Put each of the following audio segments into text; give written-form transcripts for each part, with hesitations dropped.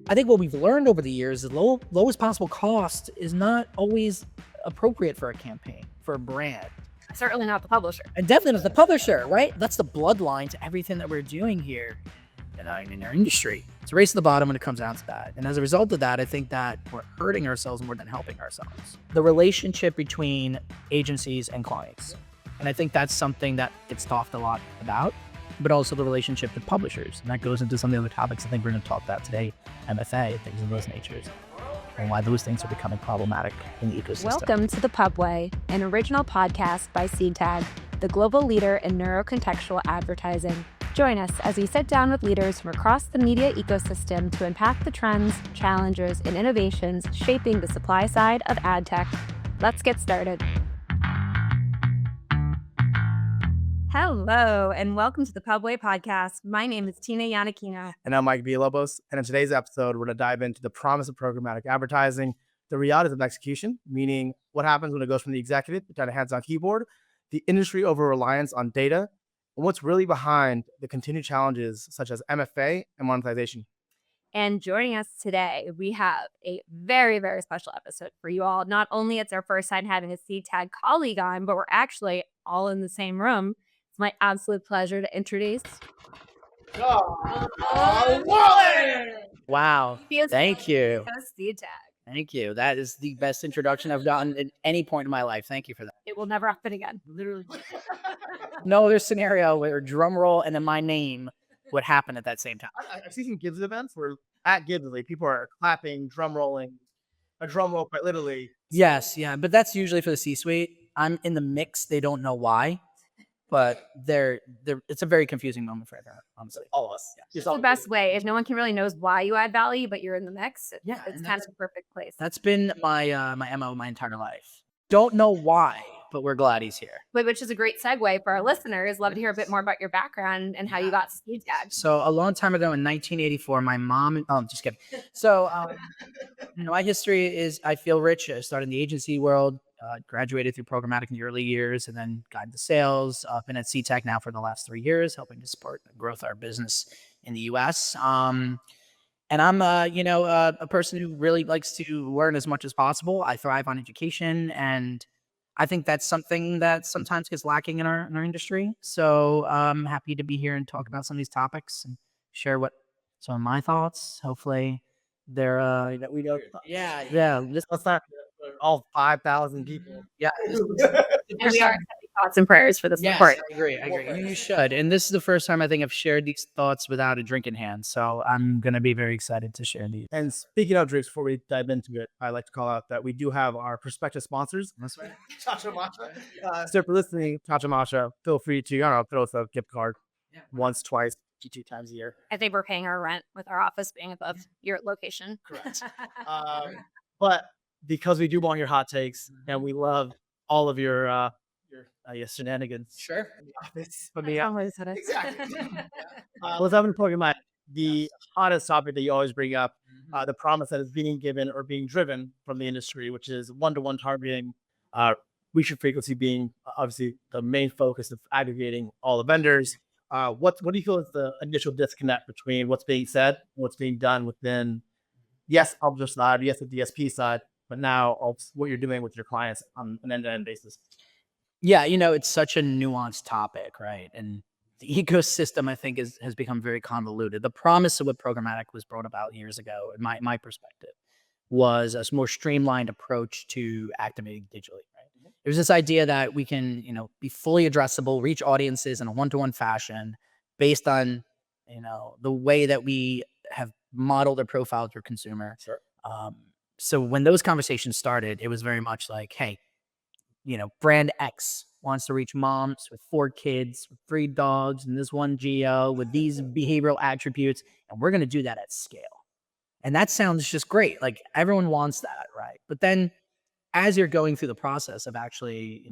I think what we've learned over the years is lowest possible cost is not always appropriate for a campaign, for a brand. Certainly not the publisher. And definitely not the publisher, right? That's the bloodline to everything that we're doing here in our industry. It's a race to the bottom when it comes down to that. And as a result of that, I think that we're hurting ourselves more than helping ourselves. The relationship between agencies and clients. And I think that's something that gets talked a lot about, but also the relationship with publishers. And that goes into some of the other topics I think we're going to talk about today, MFA, things of those natures, and why those things are becoming problematic in the ecosystem. Welcome to The Pubway, an original podcast by Seedtag, the global leader in neurocontextual advertising. Join us as we sit down with leaders from across the media ecosystem to unpack the trends, challenges, and innovations shaping the supply side of ad tech. Let's get started. Hello, and welcome to the Pubway podcast. My name is Tina Yanakina. And I'm Mike Villalobos. And in today's episode, we're going to dive into the promise of programmatic advertising, the realities of execution, meaning what happens when it goes from the executive behind a hands-on keyboard, the industry over-reliance on data, and what's really behind the continued challenges such as MFA and monetization. And joining us today, we have a very, very special episode for you all. Not only it's our first time having a Seedtag colleague on, but we're actually all in the same room. It's my absolute pleasure to introduce Jon Wallett! Wow. Thank you. Seedtag. Thank you. That is the best introduction I've gotten at any point in my life. Thank you for that. It will never happen again. Literally. No other scenario where drum roll and then my name would happen at that same time. I've seen some Gibbs events where at Gibbs, people are clapping, drum rolling, a drum roll quite literally. Yes, yeah, but that's usually for the C-suite. I'm in the mix. They don't know why, but it's a very confusing moment for everyone, honestly. All of us. Yeah. It's the best way. If no one can really knows why you add value, but you're in the mix, Yeah, it's and kind of the perfect place. That's been my my MO my entire life. Don't know why, but we're glad he's here. Which is a great segue for our listeners. Love to hear a bit more about your background and how you got to Seedtag. So a long time ago in 1984, my mom, just kidding. So, my history is, I feel rich. I started in the agency world, graduated through Programmatic in the early years, and then got into sales. Been at Seedtag now for the last 3 years, helping to support and growth our business in the US. And I'm, a person who really likes to learn as much as possible. I thrive on education, and I think that's something that sometimes gets lacking in our industry. So I'm happy to be here and talk about some of these topics and share some of my thoughts. Hopefully, they're We know. yeah. Let's not all 5,000 people. Yeah. And we are accepting thoughts and prayers for this report. I agree. You should. And this is the first time I think I've shared these thoughts without a drink in hand. So I'm going to be very excited to share these. And speaking of drinks, before we dive into it, I'd like to call out that we do have our prospective sponsors. That's right. Chacha Masha. So for listening, Chacha Masha, feel free to, throw us a gift card once, twice, 2 times a year. I think we're paying our rent with our office being above your location. Correct. But because we do want your hot takes and we love all of your shenanigans. Sure. From the Exactly. let's have a program. The hottest topic that you always bring up, the promise that is being given or being driven from the industry, which is one-to-one targeting, reach and frequency being obviously the main focus of aggregating all the vendors. What do you feel is the initial disconnect between what's being said and what's being done within, yes, publisher side, yes, the DSP side, but now what you're doing with your clients on an end-to-end basis? Yeah, it's such a nuanced topic, right? And the ecosystem, I think, has become very convoluted. The promise of what Programmatic was brought about years ago, in my perspective, was a more streamlined approach to activating digitally, right? Mm-hmm. It was this idea that we can, be fully addressable, reach audiences in a one-to-one fashion based on, the way that we have modeled or profiled your consumer. Sure. So when those conversations started, it was very much like, hey, brand X wants to reach moms with 4 kids, with 3 dogs, and this one geo with these behavioral attributes, and we're going to do that at scale. And that sounds just great. Like everyone wants that, right? But then as you're going through the process of actually,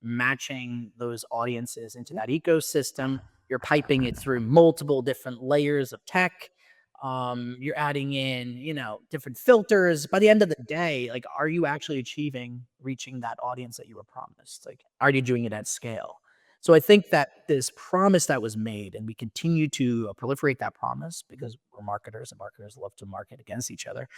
matching those audiences into that ecosystem, you're piping it through multiple different layers of tech. You're adding in, different filters. By the end of the day, like, are you actually reaching that audience that you were promised? Like, are you doing it at scale? So I think that this promise that was made, and we continue to proliferate that promise because we're marketers and marketers love to market against each other.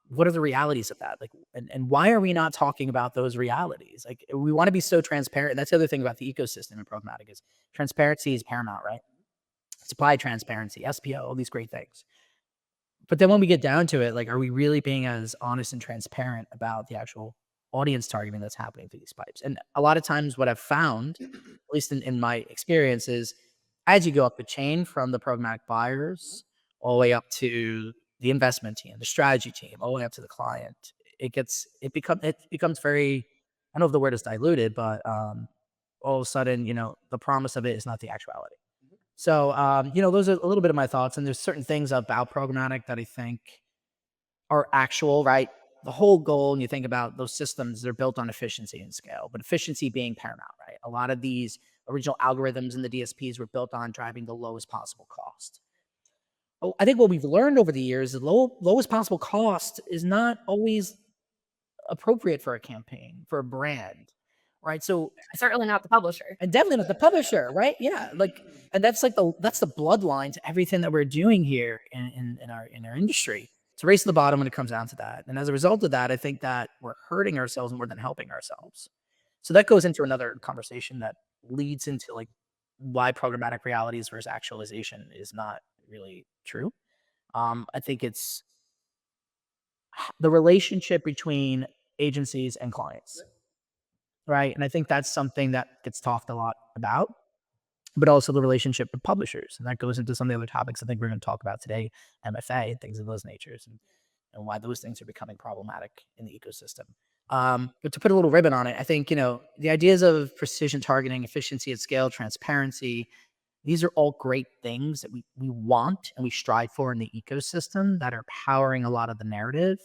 What are the realities of that? Like, and why are we not talking about those realities? Like, we want to be so transparent. That's the other thing about the ecosystem in programmatic is transparency is paramount, right? Supply transparency, SPO, all these great things. But then when we get down to it, like, are we really being as honest and transparent about the actual audience targeting that's happening through these pipes? And a lot of times what I've found, at least in my experience, is as you go up the chain from the programmatic buyers all the way up to the investment team, the strategy team, all the way up to the client, it becomes very, I don't know if the word is diluted, but all of a sudden, the promise of it is not the actuality. So, those are a little bit of my thoughts. And there's certain things about programmatic that I think are actual, right? The whole goal, and you think about those systems, they're built on efficiency and scale, but efficiency being paramount, right? A lot of these original algorithms in the DSPs were built on driving the lowest possible cost. Oh, I think what we've learned over the years is lowest possible cost is not always appropriate for a campaign, for a brand, right? So, Certainly not the publisher. and definitely not the publisher, right? Yeah, and that's the bloodline to everything that we're doing here in our industry. It's a race to the bottom when it comes down to that. And as a result of that, I think that we're hurting ourselves more than helping ourselves. So that goes into another conversation that leads into like why programmatic realities versus actualization is not really true. I think it's the relationship between agencies and clients, right? And I think that's something that gets talked a lot about, but also the relationship with publishers. And that goes into some of the other topics I think we're going to talk about today, MFA, things of those natures, and why those things are becoming problematic in the ecosystem. But to put a little ribbon on it, I think, the ideas of precision targeting, efficiency at scale, transparency, these are all great things that we want and we strive for in the ecosystem that are powering a lot of the narrative.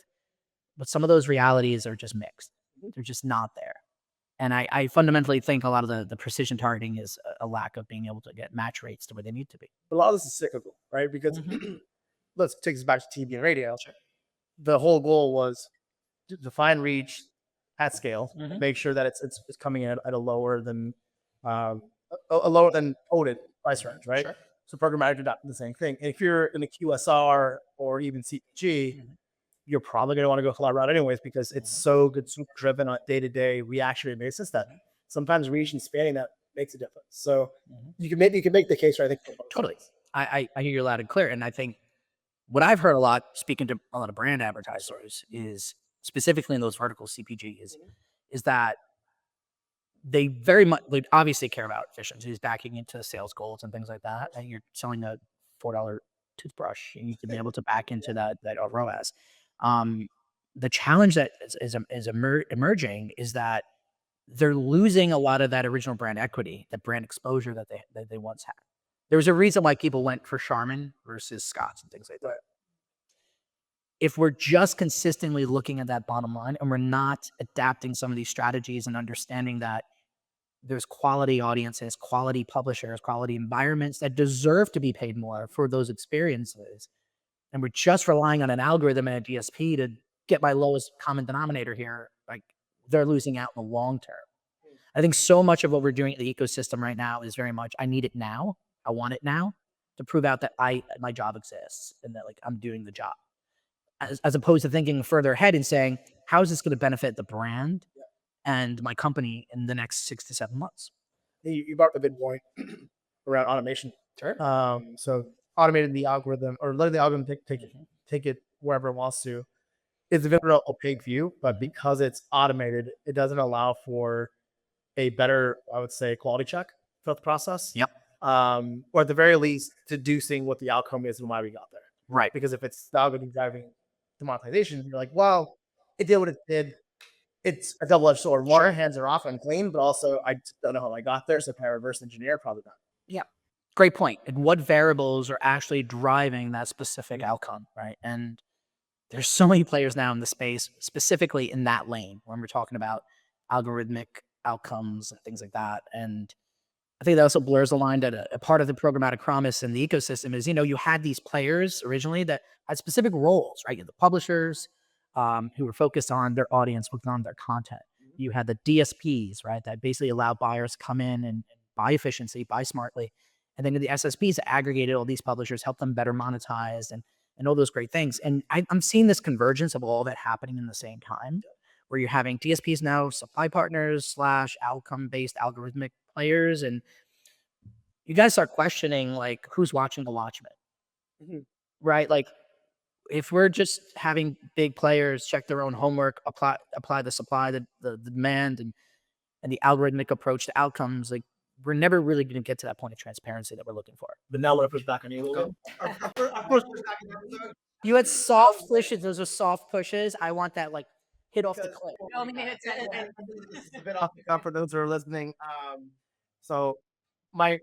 But some of those realities are just mixed. They're just not there. And I fundamentally think a lot of the precision targeting is a lack of being able to get match rates to where they need to be. But a lot of this is cyclical, right? Because let's take this back to TV and radio. Sure. The whole goal was to define reach at scale, make sure that it's coming in at a lower than quoted price range, right? Sure. So programmatic did the same thing. And if you're in the QSR or even CPG, you're probably going to want to go for that route anyways because it's so good, super driven on a day-to-day reactionary basis that sometimes reach and spanning that makes a difference. So you can make the case, right? I think totally. I hear you loud and clear, and I think what I've heard a lot, speaking to a lot of brand advertisers, is specifically in those verticals, CPG, is that they very much, they obviously care about efficiencies, backing into sales goals and things like that. And you're selling a $4 toothbrush, you need to be able to back into that ROAS. The challenge that is emerging is that they're losing a lot of that original brand equity, that brand exposure that they once had. There was a reason why people went for Charmin versus Scott's and things like that. If we're just consistently looking at that bottom line and we're not adapting some of these strategies and understanding that there's quality audiences, quality publishers, quality environments that deserve to be paid more for those experiences, and we're just relying on an algorithm and a DSP to get my lowest common denominator here, like, they're losing out in the long term. I think so much of what we're doing in the ecosystem right now is very much, I need it now. I want it now to prove out that my job exists and that like I'm doing the job. As opposed to thinking further ahead and saying, how is this going to benefit the brand and my company in the next 6 to 7 months? You brought up a good point around automation. Sure. So automating the algorithm or letting the algorithm take it wherever it wants to is a very opaque view, but because it's automated, it doesn't allow for a better, I would say, quality check throughout the process. Yep. Or at the very least, deducing what the outcome is and why we got there. Right. Because if it's the algorithm driving the monetization, you're like, well, it did what it did. It's a double-edged sword. One, hands are off and clean, but also I just don't know how I got there. So if I reverse engineer, probably not. Yeah. Great point. And what variables are actually driving that specific outcome, right? And there's so many players now in the space, specifically in that lane when we're talking about algorithmic outcomes and things like that. And I think that also blurs the line that a part of the programmatic promise in the ecosystem is, you had these players originally that had specific roles, right? The publishers who were focused on their audience, focused on their content. You had the DSPs, right? That basically allowed buyers to come in and buy efficiency, buy smartly. And then the SSPs aggregated all these publishers, helped them better monetize and all those great things. And I'm seeing this convergence of all of it happening in the same time, where you're having DSPs now, supply partners / outcome-based algorithmic players. And you guys start questioning, like, who's watching the Watchmen, right? Like, if we're just having big players check their own homework, apply the supply, the demand, and the algorithmic approach to outcomes, like, we're never really going to get to that point of transparency that we're looking for. But now I'm going to push back on you a little bit. You had soft pushes. Those are soft pushes. I want that, like, hit off the cliff. This is a bit off the cuff for those who are listening. So my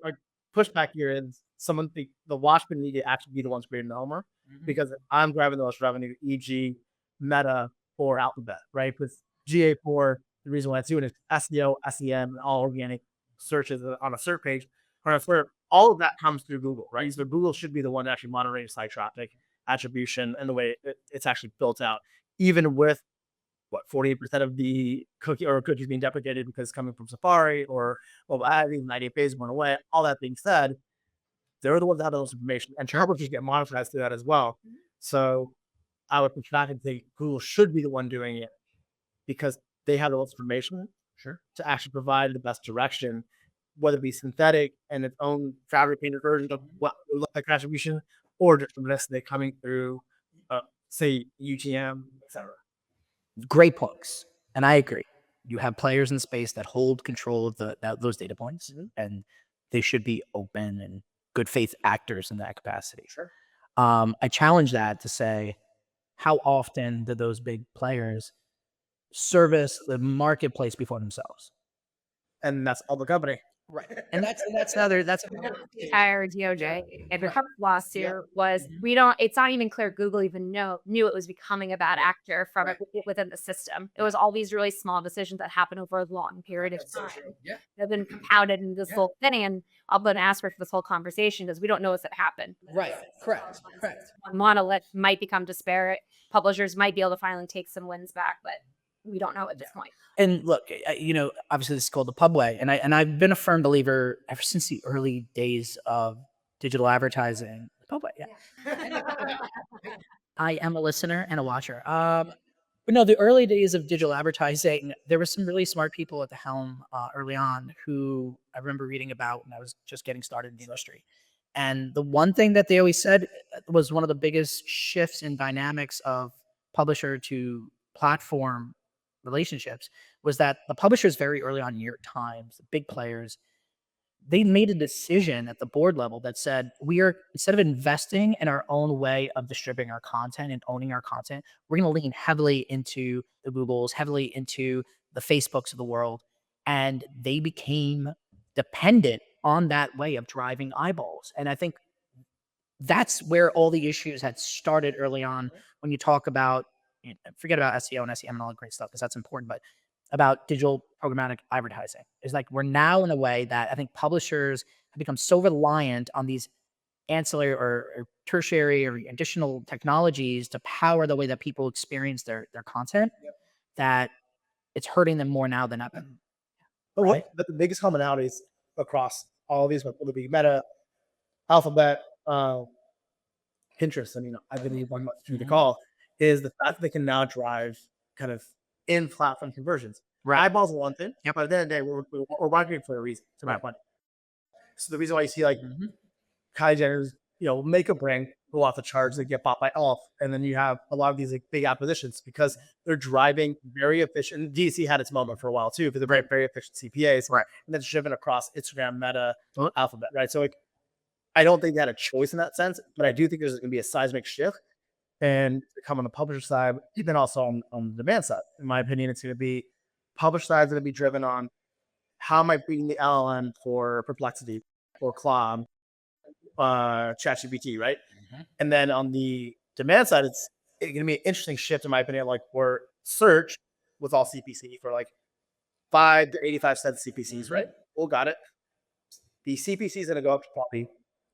pushback here is the Watchmen need to actually be the ones creating the homework, because I'm grabbing the most revenue, e.g. Meta or Alphabet, right? With GA4, the reason why it's doing it is SEO, SEM, and all organic searches on a search page. All of that comes through Google, right? So Google should be the one actually monitoring site traffic, attribution, and the way it's actually built out, even with 48% of the cookies being deprecated because it's coming from Safari or I think 98 days went away. All that being said, they're the ones that have those information, and publishers get monetized through that as well. So I would push back and say Google should be the one doing it, because they have the most information to actually provide the best direction, whether it be synthetic and its own fabricated version of what would look like attribution, or just listed coming through, say, UTM, etc. Great points. And I agree. You have players in space that hold control of those data points, and they should be open and good faith actors in that capacity. I challenge that to say, how often do those big players service the marketplace before themselves? And that's all the company. Right. And that's another, that's Entire DOJ and the lawsuit was it's not even clear Google even knew it was becoming a bad actor from it within the system. It was all these really small decisions that happened over a long period of time. They've been compounded in this whole thing, and I'll put an asterisk for this whole conversation because we don't know if it happened. Right. Correct. Monolith might become disparate. Publishers might be able to finally take some wins back, but we don't know at this point. And look, obviously this is called the pub way, and I've been a firm believer ever since the early days of digital advertising. Pub way, I am a listener and a watcher. But no, the early days of digital advertising, there were some really smart people at the helm early on who I remember reading about when I was just getting started in the industry. And the one thing that they always said was one of the biggest shifts in dynamics of publisher to platform relationships was that the publishers very early on, New York Times, the big players, they made a decision at the board level that said, instead of investing in our own way of distributing our content and owning our content, we're going to lean heavily into the Googles, heavily into the Facebooks of the world. And they became dependent on that way of driving eyeballs. And I think that's where all the issues had started early on. When you talk about, forget about SEO and SEM and all that great stuff, because that's important, but about digital programmatic advertising. It's like we're now in a way that I think publishers have become so reliant on these ancillary or tertiary or additional technologies to power the way that people experience their content, that it's hurting them more now than ever. But the biggest commonalities across all of these, whether it be Meta, Alphabet, Pinterest, I believe one through the call, is the fact that they can now drive kind of in-platform conversions. Eyeballs are one thing, but at the end of the day, we're marketing for a reason, to my point. So the reason why you see like Kylie Jenner's, make a brand go off the charts, they get bought by Elf, and then you have a lot of these like big acquisitions because they're driving very efficient. DTC had its moment for a while too, because they're very, very efficient CPAs, and that's driven across Instagram, Meta, Alphabet, right? So like, I don't think they had a choice in that sense, but I do think there's going to be a seismic shift. And come on the publisher side, then also on the demand side. In my opinion, it's going to be publisher side is going to be driven on how am I beating the LLM for Perplexity or Claude, ChatGPT, right? And then on the demand side, it's going to be an interesting shift, in my opinion, like where search was all CPC for like 5 to 85 cents CPCs, right? Well, got it. The CPC is going to go up to probably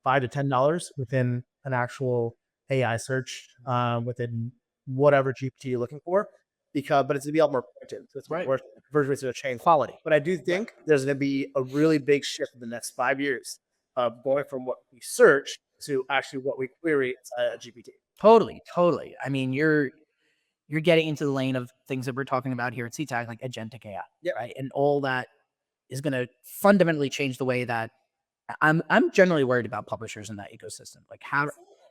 $5 to $10 within an actual AI search, within whatever GPT you're looking for. but it's going to be a lot more predictive. So it's Right. more conversion rates are going to change quality. But I do think there's going to be a really big shift in the next 5 years of going from what we search to actually what we query inside GPT. Totally. I mean, you're getting into the lane of things that we're talking about here at Seedtag, like agentic AI, Yep. right? And all that is going to fundamentally change the way that I'm generally worried about publishers in that ecosystem. Like how,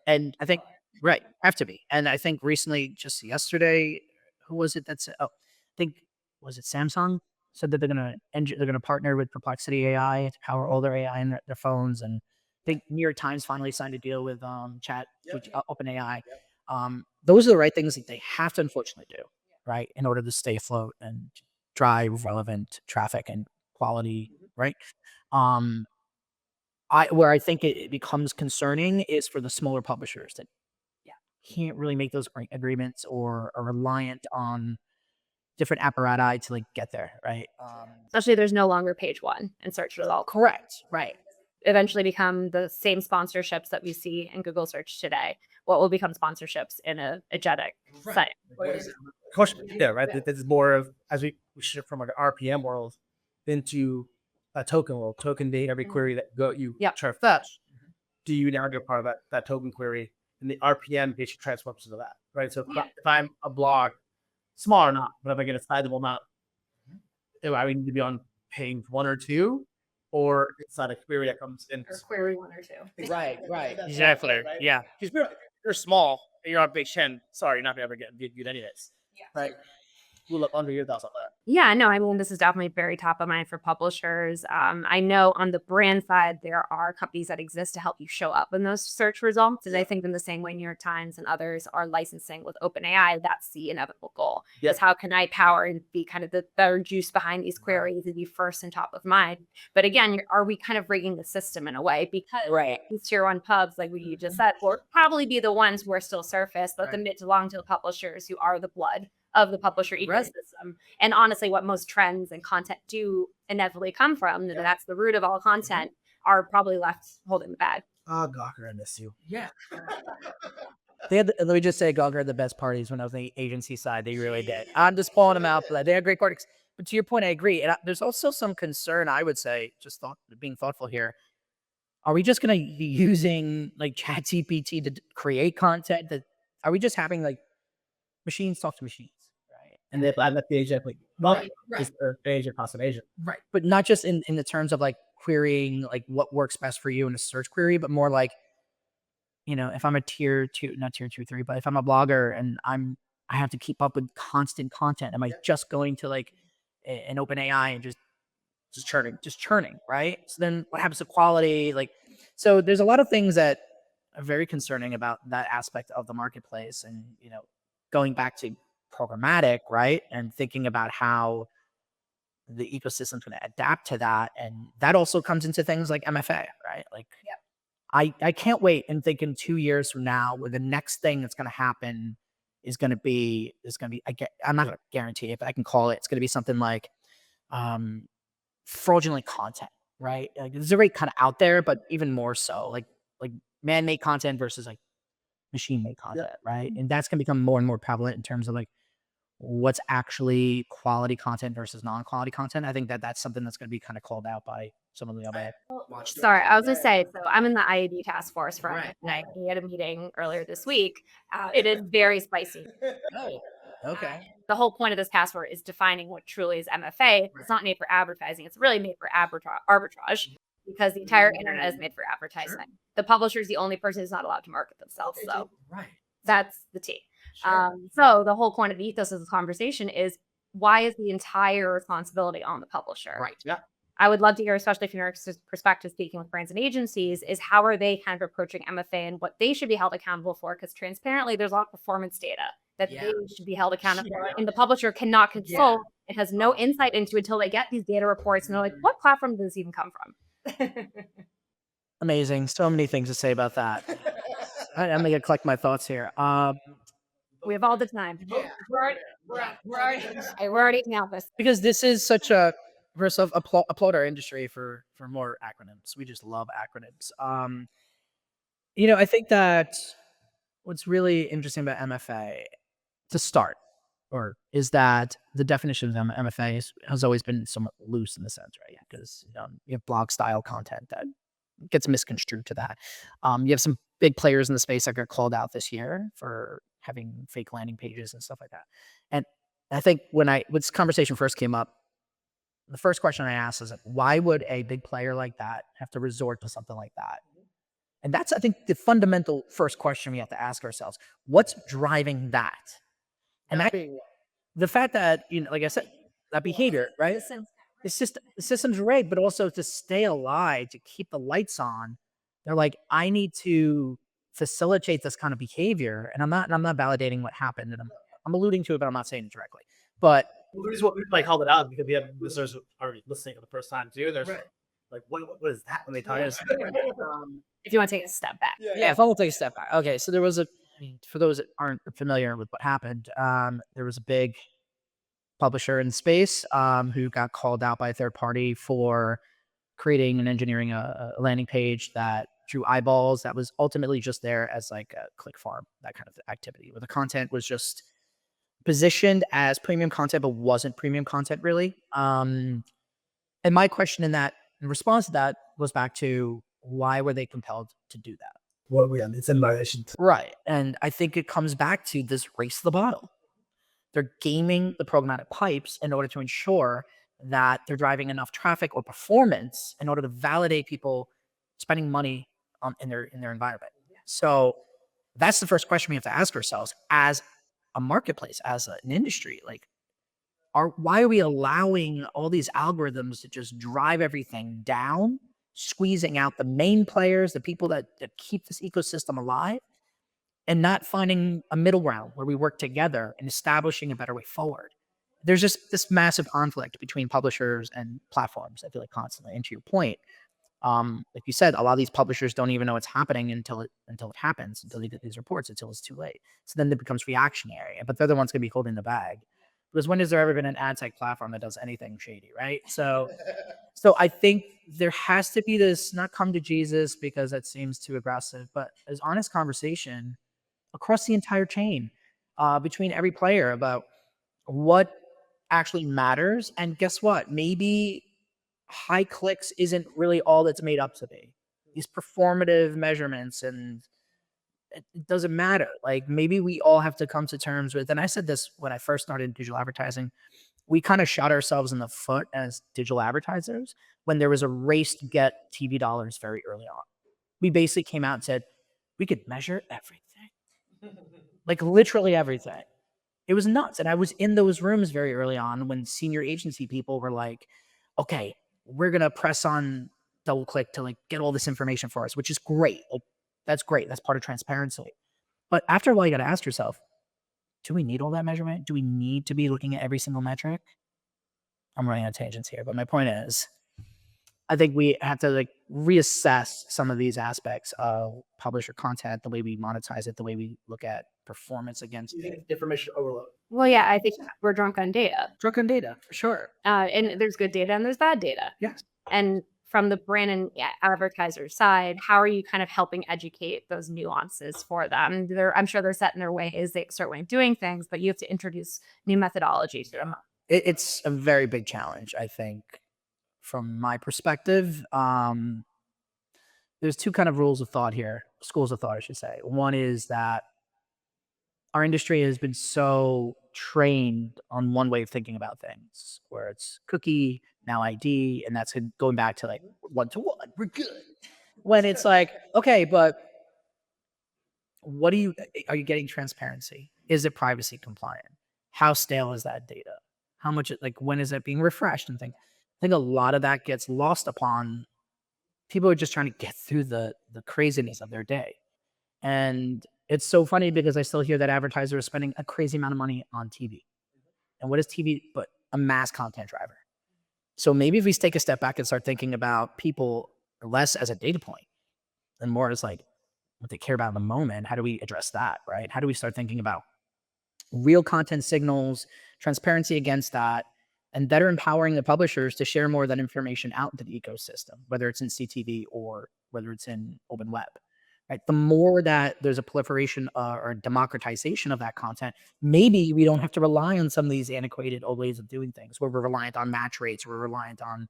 and I think right have to be. And I think recently, just yesterday, who was it that said? Oh, I think was it Samsung said that they're gonna partner with Perplexity AI to power all their AI in their phones. And I think New York Times finally signed a deal with OpenAI. Those are the right things that they have to unfortunately do, right, in order to stay afloat and drive relevant traffic and quality, right? Um, where I think it becomes concerning is for the smaller publishers that can't really make those agreements or are reliant on different apparatus to like get there, right? Especially there's no longer page one in search results. Correct, right? Eventually become the same sponsorships that we see in Google search today. What will become sponsorships in a agentic site? Question, yeah, right. This is more of as we shift from like an RPM world into a token world. Token being every query that you try to fetch. Do you now get part of that token query, and the RPM basically transforms into that, right? So if I'm a blog, small or not, but if I get a sizable amount, do I need to be on page 1 or 2, or it's not a query that comes in? Or query 1 or 2. Right. Exactly. Right? Yeah. Because you're small, and you're on page 10. Sorry, you're not gonna ever get viewed anyways. Yeah. Right. We'll look under your thoughts on that. Yeah, no, I mean, this is definitely very top of mind for publishers. I know on the brand side, there are companies that exist to help you show up in those search results. And I think in the same way New York Times and others are licensing with OpenAI, that's the inevitable goal. Is how can I power and be kind of the third juice behind these queries and be first and top of mind? But again, are we kind of rigging the system in a way? Because these tier one pubs, like you just said, will probably be the ones who are still surface, but the mid to long tail publishers who are the blood of the publisher ecosystem. And honestly, what most trends and content do inevitably come from, and that's the root of all content, are probably left holding the bag. Oh, Gawker, I miss you. Yeah. Let me just say, Gawker had the best parties when I was on the agency side. They really did. I'm just pulling them out, but they had great parties. But to your point, I agree. And there's also some concern, I would say, just being thoughtful here. Are we just going to be using like ChatGPT to create content? Are we just having like machines talk to machines? And they have the agent like agent cost agent. Right. But not just in the terms of like querying like what works best for you in a search query, but more like, if I'm a tier 2, not tier 2, 3, but if I'm a blogger and I have to keep up with constant content, am I just going to like an OpenAI and just churning, right? So then what happens to quality? Like, so there's a lot of things that are very concerning about that aspect of the marketplace. And, going back to programmatic, right? And thinking about how the ecosystem's going to adapt to that. And that also comes into things like MFA, right? Like, I can't wait and think in 2 years from now, where the next thing that's going to happen is going to be, I'm not going to guarantee it, but I can call it, it's going to be something like fraudulent content, right? Like, it's already kind of out there, but even more so, like man-made content versus like machine-made content, right? And that's going to become more and more prevalent in terms of like what's actually quality content versus non-quality content. I think that's something that's going to be kind of called out by some of the other. Sorry, I was going to say, so I'm in the IAB task force for MFA. We had a meeting earlier this week. It is very spicy. Oh, okay. The whole point of this task force is defining what truly is MFA. It's not made for advertising. It's really made for arbitrage. Because the entire internet is made for advertising. The publisher is the only person who's not allowed to market themselves. So that's the T. So the whole point of the ethos of this conversation is, why is the entire responsibility on the publisher? Right. Yeah. I would love to hear, especially from your perspective, speaking with brands and agencies, is how are they kind of approaching MFA and what they should be held accountable for? Because transparently, there's a lot of performance data that they should be held accountable for, and the publisher cannot control. It has no insight into until they get these data reports, and they're like, what platform does this even come from? Amazing. So many things to say about that. I'm going to collect my thoughts here. We have all the time. We're already nailed this. Because this is such a applaud our industry for more acronyms. We just love acronyms. I think that what's really interesting about MFA to start or is that the definition of MFA has always been somewhat loose in the sense, right? Because you have blog style content that gets misconstrued to that. You have some big players in the space that got called out this year for having fake landing pages and stuff like that. And I think when this conversation first came up, the first question I asked is, why would a big player like that have to resort to something like that? And that's, I think, the fundamental first question we have to ask ourselves. What's driving that? And the fact that, like I said, that behavior, right? The system's rigged, but also to stay alive, to keep the lights on. They're like, I need to facilitate this kind of behavior. And I'm not validating what happened. And I'm alluding to it, but I'm not saying it directly. But the reason why we called it out because we have listeners who are listening for the first time too. There's like, what is that when they tell us? If you want to take a step back. Yeah, if I will take a step back. Okay, so there was for those that aren't familiar with what happened, there was a big publisher in space who got called out by a third party for creating and engineering a landing page that drew eyeballs that was ultimately just there as like a click farm, that kind of activity, where the content was just positioned as premium content, but wasn't premium content really. And my question in response to that goes back to, why were they compelled to do that? Well, yeah, it's in violation. Right. And I think it comes back to this race to the bottom. They're gaming the programmatic pipes in order to ensure that they're driving enough traffic or performance in order to validate people spending money in their environment. So that's the first question we have to ask ourselves as a marketplace, as an industry. Like, why are we allowing all these algorithms to just drive everything down, squeezing out the main players, the people that keep this ecosystem alive, and not finding a middle ground where we work together and establishing a better way forward? There's just this massive conflict between publishers and platforms, I feel like, constantly. And to your point, like you said, a lot of these publishers don't even know what's happening until it happens, until they get these reports, until it's too late. So then it becomes reactionary, but they're the ones going to be holding the bag. Because when has there ever been an ad tech platform that does anything shady, right? So I think there has to be this, not come to Jesus because that seems too aggressive, but as honest conversation across the entire chain between every player about what actually matters. And guess what? Maybe high clicks isn't really all that's made up to be. These performative measurements, and it doesn't matter. Like, maybe we all have to come to terms with, and I said this when I first started digital advertising, we kind of shot ourselves in the foot as digital advertisers when there was a race to get TV dollars very early on. We basically came out and said, we could measure everything. Like, literally everything. It was nuts. And I was in those rooms very early on when senior agency people were like, okay, we're going to press on DoubleClick to like get all this information for us, which is great. Like, that's great. That's part of transparency. But after a while, you got to ask yourself, do we need all that measurement? Do we need to be looking at every single metric? I'm running on tangents here, but my point is, I think we have to like reassess some of these aspects of publisher content, the way we monetize it, the way we look at performance against Information overload. Well, yeah, I think we're drunk on data. drunk on data, for sure. And there's good data and there's bad data. Yes. And from the brand and advertiser side, how are you kind of helping educate those nuances for them? I'm sure they're set in their ways, they start way of doing things, but you have to introduce new methodology to them. It's a very big challenge, I think, from my perspective. There's two kind of schools of thought, I should say. One is that our industry has been so trained on one way of thinking about things, where it's cookie, now ID, and that's going back to like 1-to-1, we're good. When it's like, okay, but are you getting transparency? Is it privacy compliant? How stale is that data? How much, when is it being refreshed and things? I think a lot of that gets lost upon people who are just trying to get through the craziness of their day. And it's so funny because I still hear that advertisers are spending a crazy amount of money on TV. And what is TV but a mass content driver? So maybe if we take a step back and start thinking about people less as a data point and more as like what they care about in the moment, how do we address that, right? How do we start thinking about real content signals, transparency against that, and better empowering the publishers to share more of that information out into the ecosystem, whether it's in CTV or whether it's in open web. right? The more that there's a proliferation or democratization of that content, maybe we don't have to rely on some of these antiquated old ways of doing things where we're reliant on match rates, we're reliant on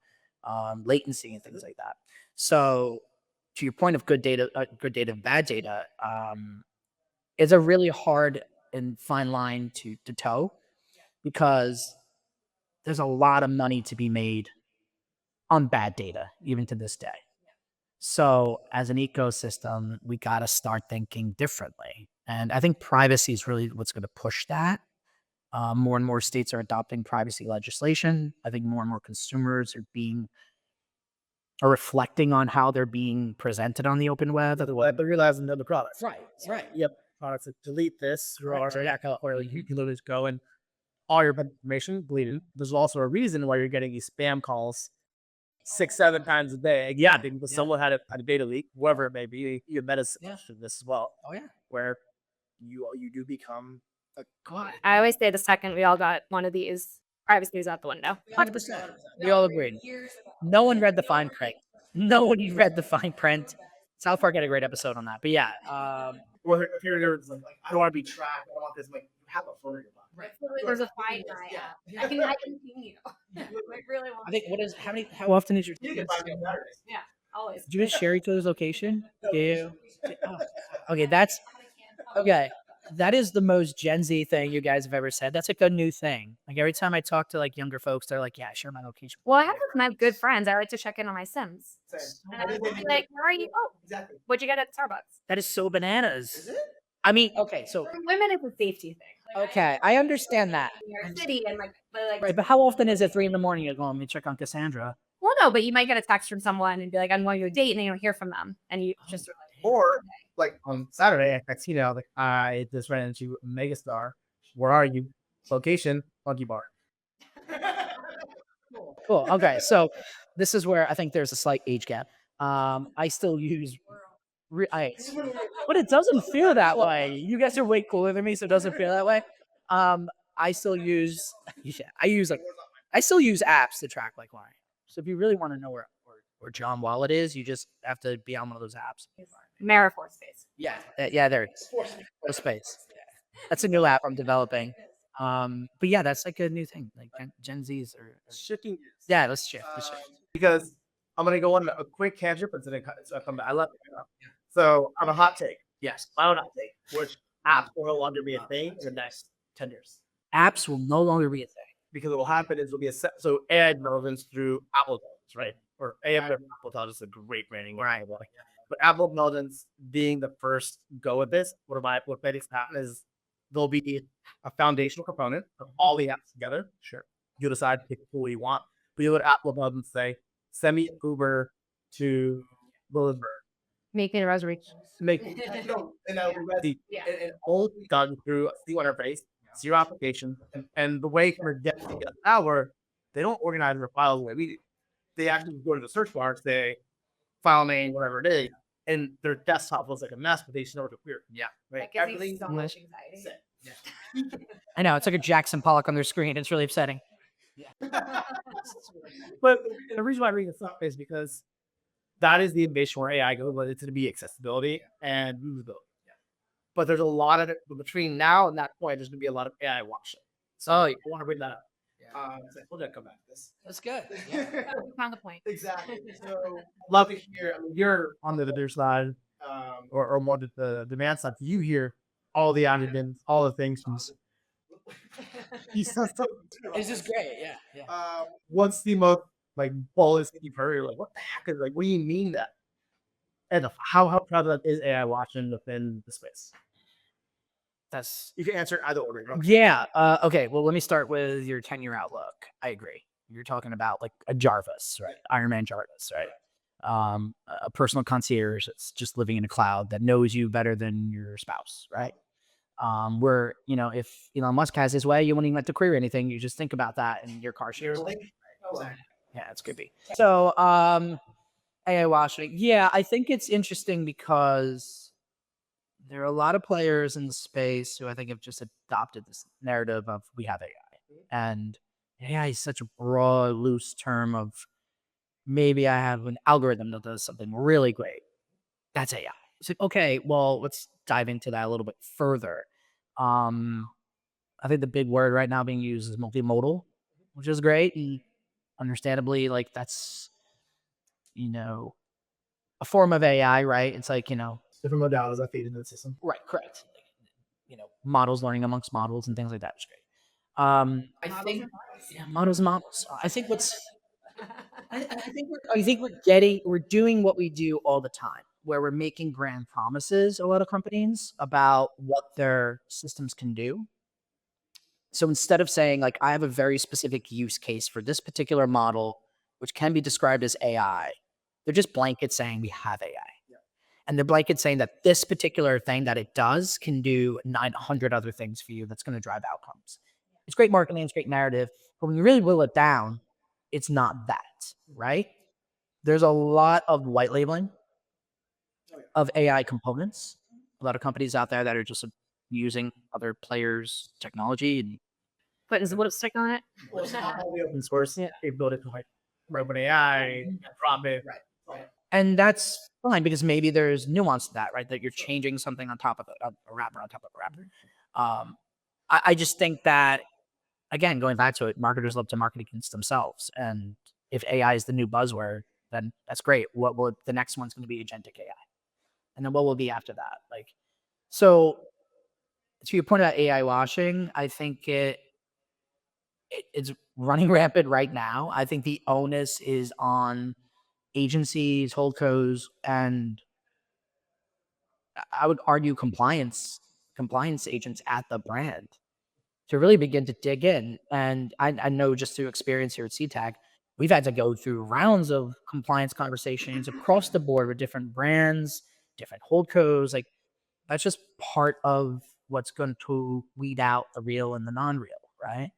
latency and things like that. So to your point of good data and bad data, it's a really hard and fine line to toe because there's a lot of money to be made on bad data, even to this day. So as an ecosystem, we got to start thinking differently. And I think privacy is really what's going to push that. More and more states are adopting privacy legislation. I think more and more consumers are reflecting on how they're being presented on the open web. They're realizing they're the products. Right. Yep. Products that delete this or you can literally just go and all your information deleted. There's also a reason why you're getting these spam calls 6-7 times a day. Yeah, because someone had a data leak, whoever it may be. You met us this as well. Oh yeah. Where you do become a god. I always say the second we all got one of these, privacy is out the window. 100%. We all agreed. No one read the fine print. No one read the fine print. South Park had a great episode on that. But yeah, Or if you're there, it's like I don't want to be tracked. I don't want this. Like you have a phone in your pocket. Right. There's a find my app. I can ping you. I really want I think how often is your You can buy me on Saturdays. Yeah, always. do you guys share each other's location? Yeah. Okay, okay. That is the most Gen Z thing you guys have ever said. That's like a new thing. Like every time I talk to like younger folks, they're like, "Yeah, share my location." Well, I have with my good friends. I like to check in on my Sims. And I'm like, where are you? Oh, Exactly. what'd you get at Starbucks? That is so bananas. Is it? I mean, okay, so For women, it's a safety thing. okay, I understand that. New York City and like Right, but how often is it 3 a.m. you're going, let me check on Cassandra? well, no, but you might get a text from someone and be like, I'm going to a date, and then you don't hear from them, and you just Or like on Saturday, I text like I just ran into Megastar. Where are you? Location, Monkey Bar. Cool. Okay, so this is where I think there's a slight age gap. I still use but it doesn't feel that way. You guys are way cooler than me, so it doesn't feel that way. I still use I still use apps to track like where I am. So if you really want to know where Jon Wallett is, you just have to be on one of those apps. Marafor space. Yeah, there it is. For space. That's a new app I'm developing. But yeah, that's like a new thing. Like Gen Zs are Shifting. yeah. Let's shift. Because I'm gonna go on a quick tangent, but then I come back. I love it. So I'm a hot take. Yes, My own hot take, which apps will no longer be a thing in the next 10 years. apps will no longer be a thing. Because what will happen is it'll be so AI relevance through Apple Intelligence, right? Or AI Apple Intelligence is a great branding. Right. But Apple Intelligence being the first go at this, what makes happen is there'll be a foundational component of all the apps together. Sure. You decide to pick who you want. But you go to Apple Intelligence say, send me an Uber to Williamsburg. Make me a reservation. Make and that'll be ready. Yeah. And all done through a single interface, zero application. And the way for get an hour, they don't organize their files the way we do. They actually go to the search bar, say file name, whatever it is, and their desktop looks like a mess, but they just know where to query. Yeah. Right. That gives me so much anxiety. I know it's like a Jackson Pollock on their screen. It's really upsetting. But the reason why I bring this up is because that is the innovation where AI goes, but it's going to be accessibility and usability. But there's a lot of it between now and that point. There's going to be a lot of AI watching. So I want to bring that up. We'll just come back to this. That's good. Found the point. Exactly. So love to hear. I mean, you're on the other side, or more the demand side. You hear all the admins, all the things. He says something. This is great. Yeah. What's the most like boldest thing you've heard? You're like, what the heck is like? What do you mean that? And how proud of that is AI watching within the space? That's You can answer either order. yeah. Okay. Well, let me start with your 10-year outlook. I agree. You're talking about like a Jarvis, right? Iron Man Jarvis, right? A personal concierge that's just living in a cloud that knows you better than your spouse, right? Where if Elon Musk has his way, you won't even have to query anything. You just think about that, and your car shares. Yeah, it's creepy. So, AI washing. Yeah, I think it's interesting because there are a lot of players in the space who I think have just adopted this narrative of we have AI. And AI is such a broad, loose term of maybe I have an algorithm that does something really great. That's AI. So, okay, well, let's dive into that a little bit further. Um, I think the big word right now being used is multimodal, which is great. And understandably, like that's, you know, a form of AI, right? It's like, Different modalities that feed into the system. right, correct. Models learning amongst models and things like that is great. I think, yeah, models and models. I think we're doing what we do all the time, where we're making grand promises, a lot of companies, about what their systems can do. So instead of saying, like, I have a very specific use case for this particular model, which can be described as AI, they're just blanket saying we have AI. And they're blanket saying that this particular thing that it does can do 900 other things for you that's going to drive outcomes. It's great marketing, it's great narrative, but when you really boil it down, it's not that, right? There's a lot of white labeling of AI components. A lot of companies out there that are just using other players' technology and Putting some lipstick on it. All the open source Yeah. capabilities like Robot AI, Anthropic. and that's fine because maybe there's nuance to that, right? That you're changing something on top of a wrapper on top of a wrapper. I just think that, again, going back to it, marketers love to market against themselves. And if AI is the new buzzword, then that's great. What will the next one's going to be agentic AI? And then what will be after that? Like, so to your point about AI washing, I think it's running rampant right now. I think the onus is on agencies, holdcos, and I would argue compliance agents at the brand to really begin to dig in. And I know just through experience here at Seedtag, we've had to go through rounds of compliance conversations across the board with different brands, different holdcos. Like that's just part of what's going to weed out the real and the non-real, right?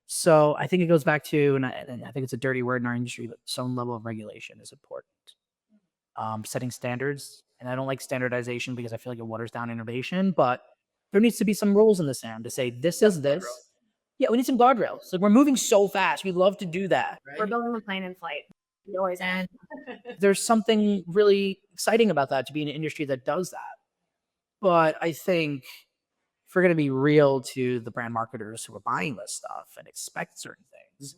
So I think it goes back to, and I think it's a dirty word in our industry, but some level of regulation is important. Setting standards, and I don't like standardization because I feel like it waters down innovation, but there needs to be some rules in the sand to say this is this. Yeah, we need some guardrails. Like we're moving so fast. We love to do that. We're building a plane in flight. We always And there's something really exciting about that to be in an industry that does that. But I think if we're going to be real to the brand marketers who are buying this stuff and expect certain things,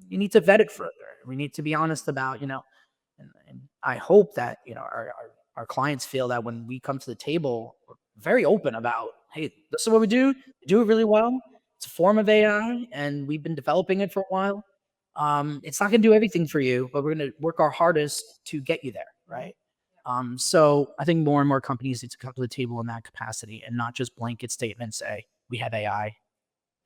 you need to vet it further. We need to be honest about, and I hope that, our clients feel that when we come to the table, we're very open about, hey, this is what we do it really well. It's a form of AI and we've been developing it for a while. It's not going to do everything for you, but we're going to work our hardest to get you there. Right. So I think more and more companies need to come to the table in that capacity and not just blanket statements say we have AI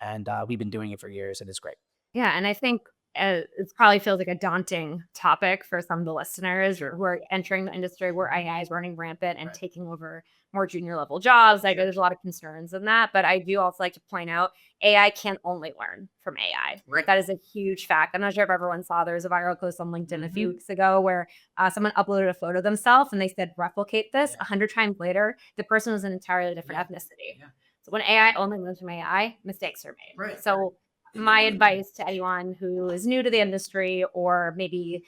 and we've been doing it for years and it's great. Yeah, and I think it probably feels like a daunting topic for some of the listeners who are entering the industry where AI is running rampant and taking over more junior level jobs. I know there's a lot of concerns in that, but I do also like to point out AI can only learn from AI. Right. That is a huge fact. I'm not sure if everyone saw there was a viral post on LinkedIn a few weeks ago where someone uploaded a photo of themselves and they said replicate this 100 times later. The person was an entirely different ethnicity. Yeah. So when AI only learns from AI, mistakes are made. Right. So my advice to anyone who is new to the industry or maybe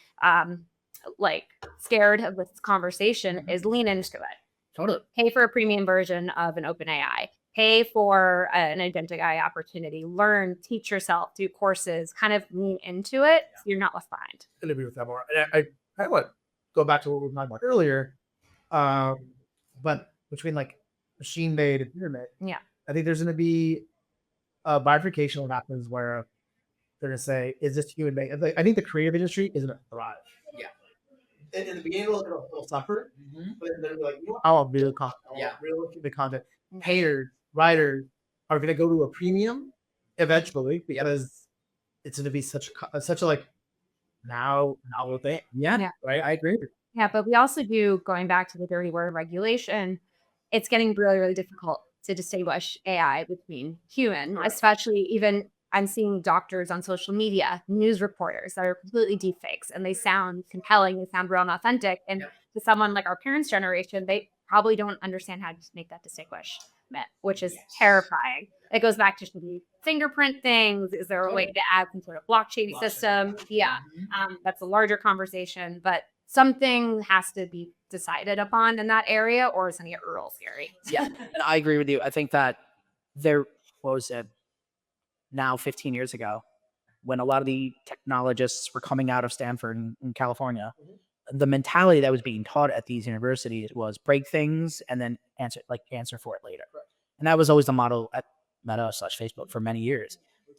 like scared of this conversation is lean into it. Totally. Pay for a premium version of an open AI. Pay for an agentic AI opportunity. Learn, teach yourself, do courses, kind of lean into it so you're not left behind. I agree with that more. And I kind of want to go back to what we were talking about earlier. But between like machine made and human made, Yeah. I think there's going to be a bifurcation that happens where they're going to say, is this human made? I think the creative industry is going to thrive. Yeah. In the beginning, it'll suffer, but then they're like, I want real content. Real human content. Painters, writers are going to go to a premium eventually because it's going to be such a like novel thing. Yeah. Right. I agree. Yeah, but we also do, going back to the dirty word regulation, it's getting really, really difficult to distinguish AI between human, especially even I'm seeing doctors on social media, news reporters that are completely deepfakes and they sound compelling, they sound real and authentic. And to someone like our parents' generation, they probably don't understand how to make that distinguishment, which is terrifying. It goes back to should we fingerprint things? Is there a way to add some sort of blockchain system? Yeah, that's a larger conversation, but something has to be decided upon in that area, or is it get real scary? Yeah, and I agree with you. I think that what was it, now 15 years ago, when a lot of the technologists were coming out of Stanford in California, the mentality that was being taught at these universities was break things and then answer for it later. And that was always the model at Meta/Facebook for many years.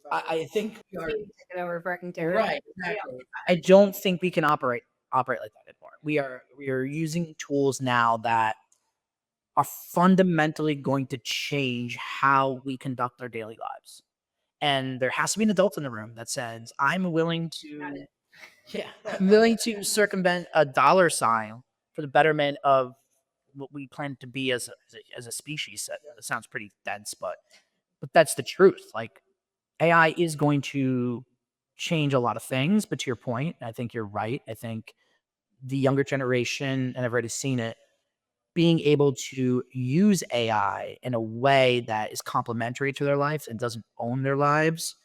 I think we are, Take it over breaking terror. right. Exactly. I don't think we can operate like that anymore. We are using tools now that are fundamentally going to change how we conduct our daily lives. And there has to be an adult in the room that says, I'm willing to circumvent a dollar sign for the betterment of what we plan to be as a species. That sounds pretty dense, but that's the truth. Like, AI is going to change a lot of things, but to your point, I think you're right. I think the younger generation, and I've already seen it, being able to use AI in a way that is complementary to their lives and doesn't own their lives.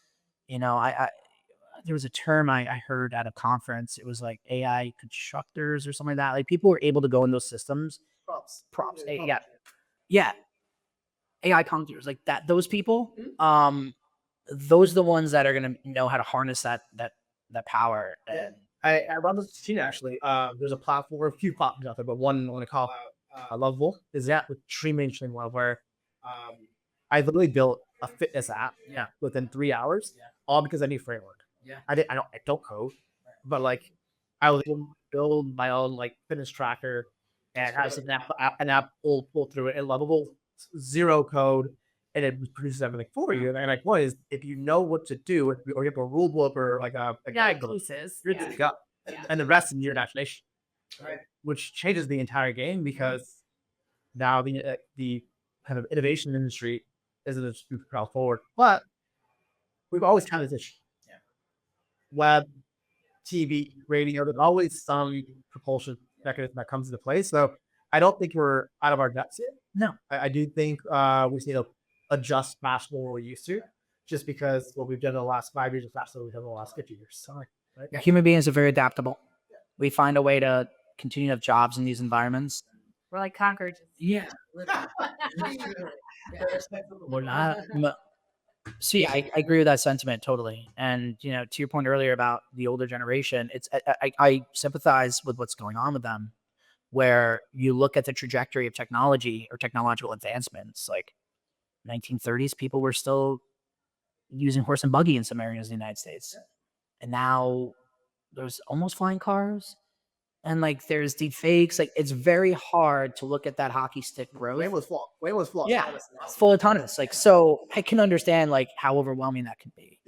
I there was a term I heard at a conference. It was like AI constructors or something like that. Like, people were able to go in those systems. Props. Yeah. AI constructors, like that. Those people, those are the ones that are gonna know how to harness that power. And I love this scene actually. There's a platform, a few platforms out there, but one I want to call Lovable is that with extreme mainstream love where I literally built a fitness app within 3 hours, all because I need framework. I don't code, but like I was able to build my own like fitness tracker and have an app pull through it and Lovable, zero code, and it produces everything for you. And like, one is if you know what to do, or you have a rule book or like a guide book, you're good to go. And the rest in your imagination, which changes the entire game because now the kind of innovation industry isn't a super crowd forward, but we've always had this issue. Web, TV, radio, there's always some propulsion mechanism that comes into play. So I don't think we're out of our depths yet. no, I do think we need to adjust faster than we're used to, just because what we've done in the last 5 years is faster than we've done in the last 50 years. Sorry. Right? yeah, human beings are very adaptable. We find a way to continue to have jobs in these environments. We're like cockroaches. Yeah. We're not. See, I agree with that sentiment totally. And, to your point earlier about the older generation, I sympathize with what's going on with them, where you look at the trajectory of technology or technological advancements, like 1930s, people were still using horse and buggy in some areas of the United States. And now there's almost flying cars. And like there's deep fakes. Like, it's very hard to look at that hockey stick growth. Wayne was flawed. Yeah, full autonomous. Like, so I can understand like how overwhelming that can be.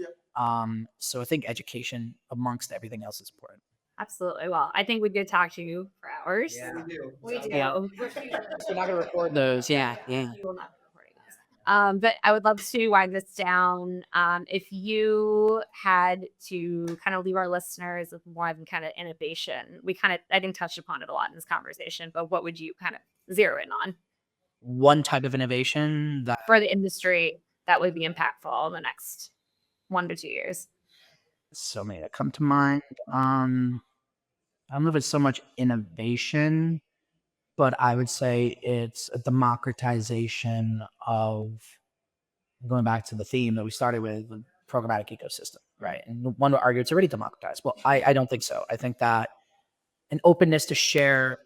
So I think education amongst everything else is important. Absolutely. Well, I think we could talk to you for hours. Yeah, we do. We do. Yeah. We're not gonna record those. Yeah. We will not be recording those. But I would love to wind this down. If you had to kind of leave our listeners with more of kind of innovation, I think touched upon it a lot in this conversation, but what would you kind of zero in on? One type of innovation that for the industry that would be impactful in the next 1 to 2 years. So many that come to mind. I don't know if it's so much innovation, but I would say it's a democratization of, going back to the theme that we started with, the programmatic ecosystem, right? And one would argue it's already democratized. Well, I don't think so. I think that an openness to share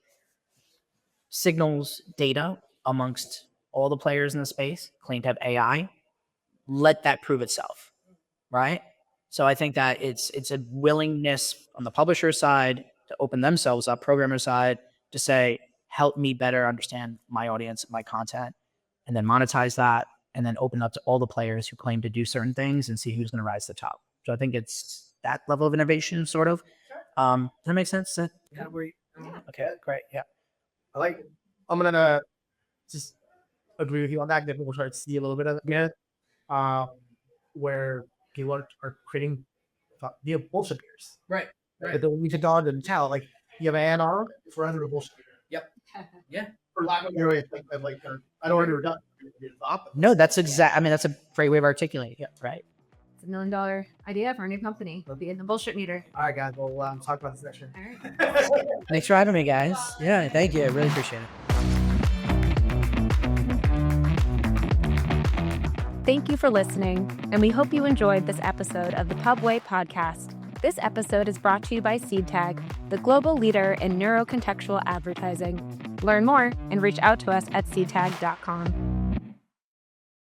signals, data amongst all the players in the space, claim to have AI, let that prove itself, right? So I think that it's a willingness on the publisher side to open themselves up, programmer side, to say, help me better understand my audience, my content, and then monetize that, and then open up to all the players who claim to do certain things and see who's going to rise to the top. So I think it's that level of innovation, sort of. Does that make sense? Okay, great. Yeah. I like it. I'm going to just agree with you on that. Then we'll start to see a little bit of it again, where people are creating bullshit beers. Right. But then we can dog and tell, like, you have an analog for under a bullshit beer. Yep. Yeah. For lack of your way of like, I don't want to do. No, that's exact. I mean, that's a great way of articulating it, right? It's $1 million idea for a new company. We'll be in the bullshit meter. All right, guys. We'll talk about this next year. All right. Thanks for having me, guys. Yeah, thank you. I really appreciate it. Thank you for listening, and we hope you enjoyed this episode of the Pubway podcast. This episode is brought to you by Seedtag, the global leader in neurocontextual advertising. Learn more and reach out to us at seedtag.com.